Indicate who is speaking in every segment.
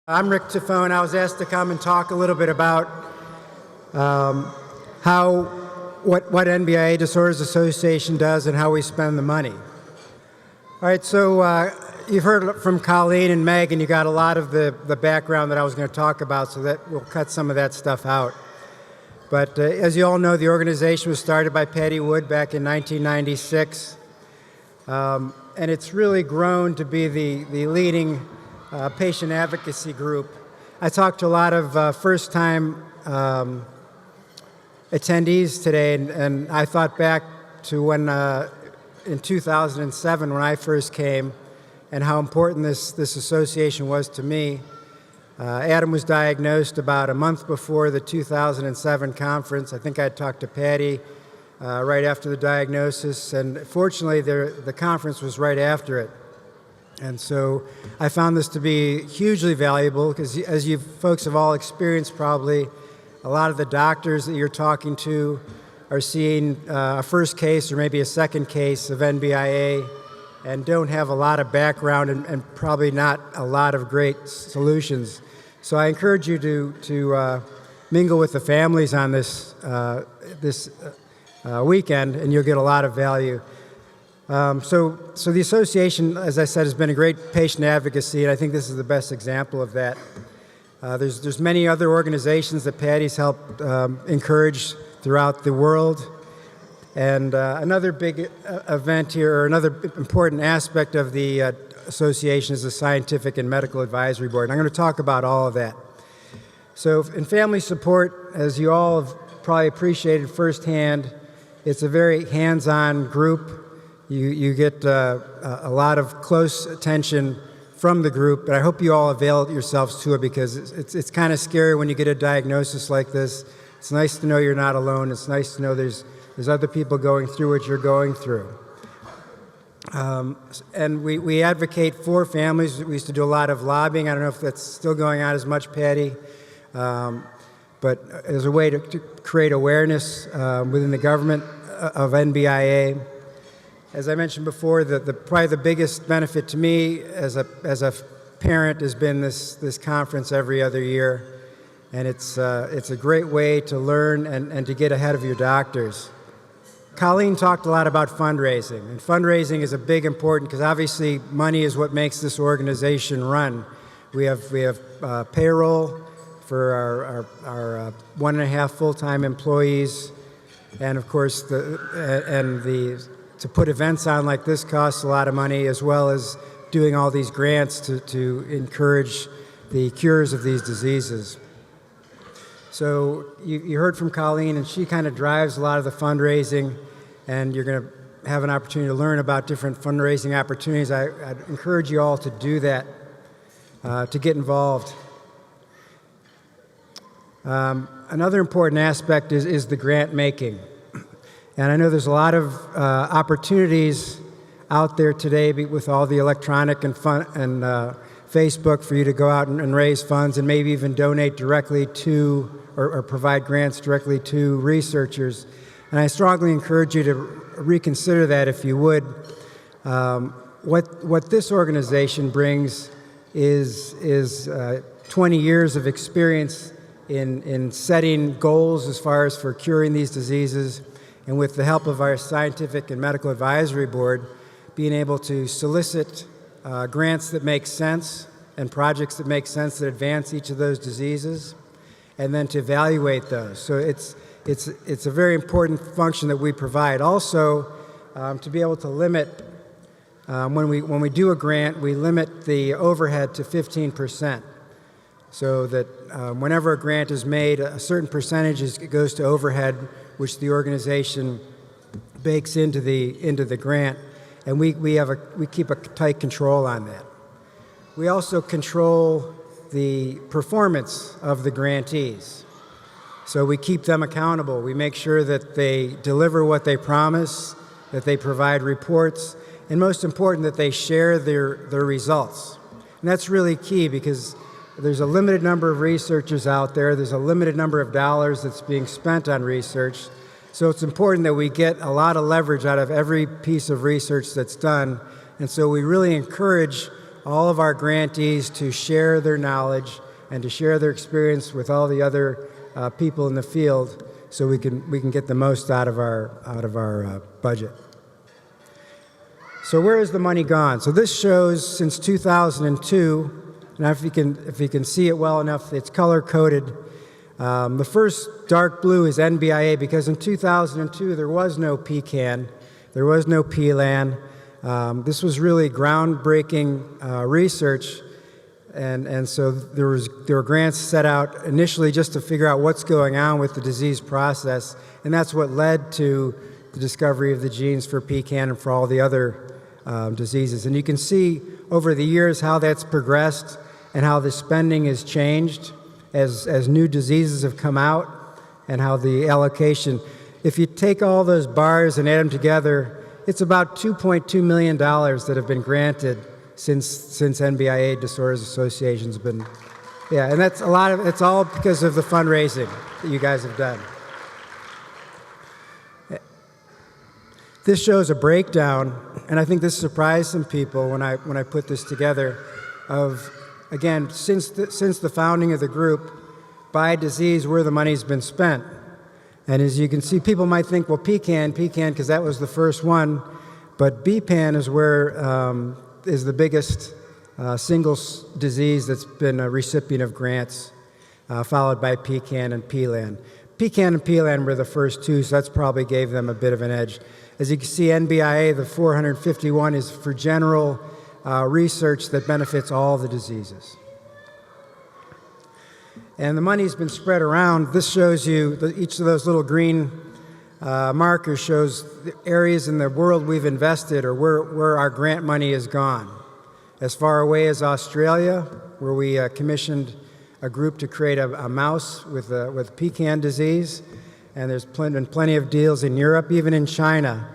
Speaker 1: I'm Rick Tafone. I was asked to come and talk a little bit about what NBIA Disorders Association does and how we spend the money. All right, so you've heard from Colleen and Meg, and you got a lot of the background that I was going to talk about, so that we'll cut some of that stuff out. But as you all know, the organization was started by Patty Wood back in 1996, and it's really grown to be the leading patient advocacy group. I talked to a lot of first-time attendees today, and I thought back to when in 2007 when I first came and how important this association was to me. Adam was diagnosed about a month before the 2007 conference. I think I talked to Patty right after the diagnosis, and fortunately the conference was right after it. And so I found this to be hugely valuable because, as you folks have all experienced probably, a lot of the doctors that you're talking to are seeing a first case or maybe a second case of NBIA and don't have a lot of background and probably not a lot of great solutions. So I encourage you to mingle with the families on this weekend, and you'll get a lot of value. So the association, as I said, has been a great patient advocacy, and I think this is the best example of that. There's many other organizations that Patty's helped encourage throughout the world. And another big event here, or another important aspect of the association, is the Scientific and Medical Advisory Board. And I'm going to talk about all of that. So in family support, as you all have probably appreciated firsthand, it's a very hands-on group. You get a lot of close attention from the group, but I hope you all avail yourselves to it, because it's kind of scary when you get a diagnosis like this. It's nice to know you're not alone. It's nice to know there's other people going through what you're going through. And we advocate for families. We used to do a lot of lobbying. I don't know if that's still going on as much, Patty, but as a way to create awareness within the government of NBIA. As I mentioned before, probably the biggest benefit to me as a parent has been this conference every other year, and it's a great way to learn and to get ahead of your doctors. Colleen talked a lot about fundraising, and fundraising is a big important, because obviously money is what makes this organization run. We have payroll for our 1.5 full-time employees, and of course to put events on like this costs a lot of money, as well as doing all these grants to encourage the cures of these diseases. So you heard from Colleen, and she kind of drives a lot of the fundraising, and you're going to have an opportunity to learn about different fundraising opportunities. I'd encourage you all to do that, to get involved. Another important aspect is the grant making. And I know there's a lot of opportunities out there today with all the electronic and Facebook for you to go out and raise funds, and maybe even donate directly to or provide grants directly to researchers. And I strongly encourage you to reconsider that, if you would. What this organization brings is 20 years of experience in setting goals as far as for curing these diseases, and with the help of our Scientific and Medical Advisory Board, being able to solicit grants that make sense and projects that make sense that advance each of those diseases, and then to evaluate those. So it's a very important function that we provide. Also, to be able to limit, when we do a grant, we limit the overhead to 15%. So that whenever a grant is made, a certain percentage goes to overhead, which the organization bakes into the grant, and we keep a tight control on that. We also control the performance of the grantees, so we keep them accountable. We make sure that they deliver what they promise, that they provide reports, and most important, that they share their results. And that's really key, because there's a limited number of researchers out there. There's a limited number of dollars that's being spent on research. So it's important that we get a lot of leverage out of every piece of research that's done. And so we really encourage all of our grantees to share their knowledge and to share their experience with all the other people in the field, so we can get the most out of our budget. So where has the money gone? So this shows since 2002. Now, if you can see it well enough, it's color-coded. The first dark blue is NBIA, because in 2002 there was no PCAN, there was no PLAN. This was really groundbreaking research, and so there were grants set out initially just to figure out what's going on with the disease process, and that's what led to the discovery of the genes for PCAN and for all the other diseases. And you can see over the years how that's progressed and how the spending has changed as new diseases have come out, and how the allocation, if you take all those bars and add them together, it's about $2.2 million that have been granted since NBIA Disorders Association's been, yeah, and that's a lot of, it's all because of the fundraising that you guys have done. This shows a breakdown, and I think this surprised some people when I put this together, of, again, since the founding of the group, by disease, where the money's been spent. And as you can see, people might think, well, PCAN, because that was the first one, but BPAN is where is the biggest single disease that's been a recipient of grants, followed by PCAN and PLAN. PCAN and PLAN were the first two, so that's probably gave them a bit of an edge. As you can see, NBIA, the 451, is for general research that benefits all the diseases. And the money's been spread around. This shows you, each of those little green markers shows the areas in the world we've invested, or where our grant money has gone. As far away as Australia, where we commissioned a group to create a mouse with PCAN disease, and there's been plenty of deals in Europe, even in China.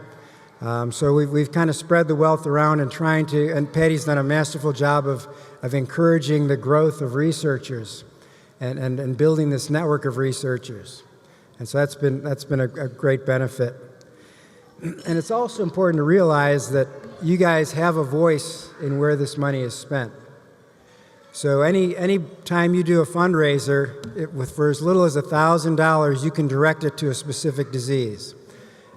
Speaker 1: So we've kind of spread the wealth around and trying to, and Patty's done a masterful job of encouraging the growth of researchers and building this network of researchers. And so that's been a great benefit. And it's also important to realize that you guys have a voice in where this money is spent. So any time you do a fundraiser, for as little as $1,000, you can direct it to a specific disease.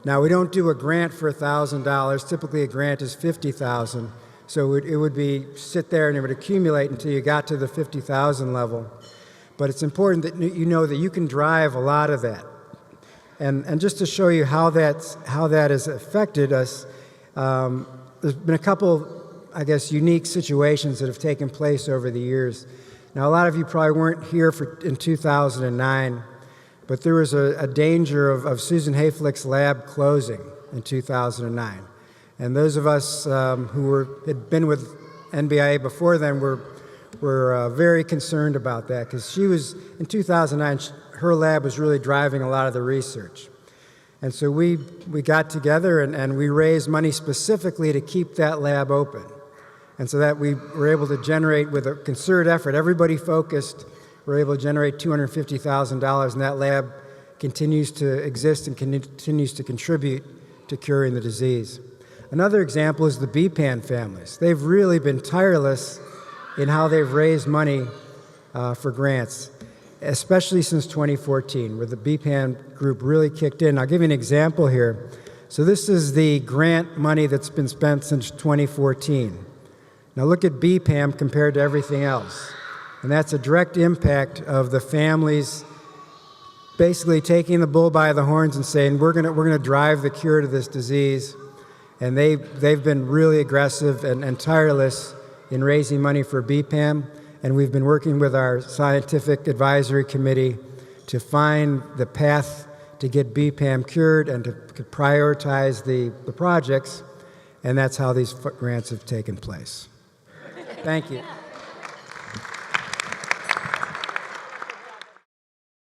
Speaker 1: Now, we don't do a grant for $1,000. Typically, a grant is $50,000. So it would be sit there and it would accumulate until you got to the $50,000 level. But it's important that you know that you can drive a lot of that. And just to show you how that has affected us, there's been a couple, I guess, unique situations that have taken place over the years. Now, a lot of you probably weren't here in 2009, but there was a danger of Susan Hayflick's lab closing in 2009. And those of us who had been with NBIA before then were very concerned about that, because she was, in 2009, her lab was really driving a lot of the research. And so we got together and we raised money specifically to keep that lab open. And so that we were able to generate, with a concerted effort, everybody focused, we were able to generate $250,000, and that lab continues to exist and continues to contribute to curing the disease. Another example is the BPAN families. They've really been tireless in how they've raised money for grants, especially since 2014, where the BPAN group really kicked in. I'll give you an example here. So this is the grant money that's been spent since 2014. Now look at BPAM compared to everything else. And that's a direct impact of the families basically taking the bull by the horns and saying, we're gonna drive the cure to this disease. And they've been really aggressive and tireless in raising money for BPAM. And we've been working with our scientific advisory committee to find the path to get BPAM cured and to prioritize the projects. And that's how these grants have taken place. Thank you.